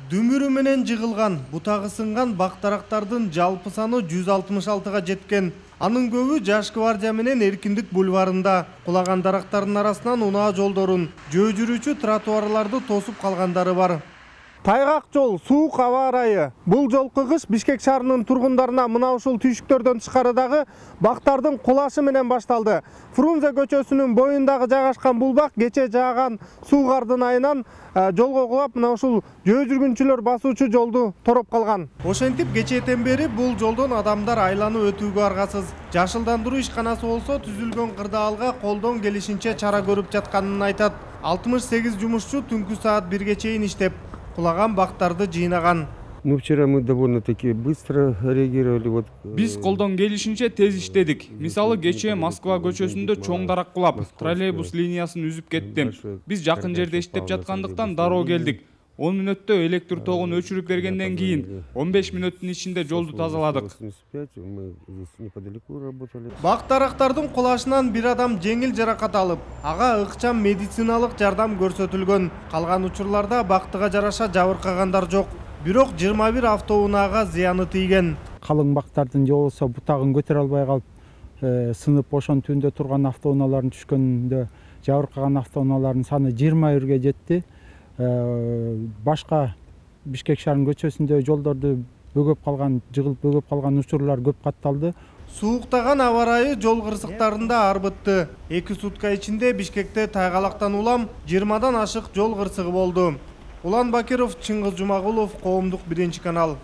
Дүмүрү менен жыгылган, бутагы сынган бактарактардын жалпы саны 166га жеткен. Анын көбү Жаш гвардия менен Эркиндик бульварында. Кулаган дарактардын арасынан унаа жолдорун, жөө жүрүүчү тротуарларды тосуп калгандары бар. Тайгак жол, суук аба ырайы. Бул жолку кыш Бишкек шаарынын тургундарына мына ушул түйшүктөрдөн тышкарыдагы бактардын кулашы менен башталды. Фрунзе көчөсүнүн боюндагы жайгашкан бул бак кече жааган суу кардын айынан жолго кулап, мына ушул жөө жүргүнчүлөр басуучу жолду тороп калган. Ошентип кечээден бери бул жолдон адамдар айланып өтүүгө аргасыз. Жашылдандыруу ишканасы болсо түзүлгөн кырдаалга колдон келишинче чара көрүп жатканын айтат. 68 жумушчу түнкү саат 1ге чейин иштеп, кулаган бактарды жыйнаган. Ну, вчера мы довольно-таки быстро реагировали. Биз колдон келишинче тез иштедик. Мисалы, кечээ Москва көчөсүндө чоң дарак кулап, троллейбус линиясын үзүп кетти. Биз жакын жерде иштеп жаткандыктан дароо келдик. 10 мүнөттө электр тогун өчүрүп бергенден кийин 15 мүнөттүн ичинде жолду тазаладык. Бак дарактардын кулашынан бир адам жеңил жаракат алып, ага ыкчам медициналык жардам көрсөтүлгөн. Калган учурларда бактыга жараша жабыркагандар жок. Бирок 21 автоунаага зыяны тийген. Калың бактардын же болбосо бутагын көтөрө албай калып, сынып ошон түндө турган автоунаалардын түшкөндө жабыркаган автоунаалардын саны 21ге жетти. Башка Бишкек шаарынын көчөсүндө жолдорду бөгөп калган, жыгылып бөгөп калган учурлар көп катталды. Сууктаган аба ырайы жол кырсыктарында арбытты. 2 сутка ичинде Бишкекте тайгалактан улам 20дан ашык жол кырсыгы болду. Улан Бакиров, Чыңгыз Жумагулов, Коомдук 1 канал.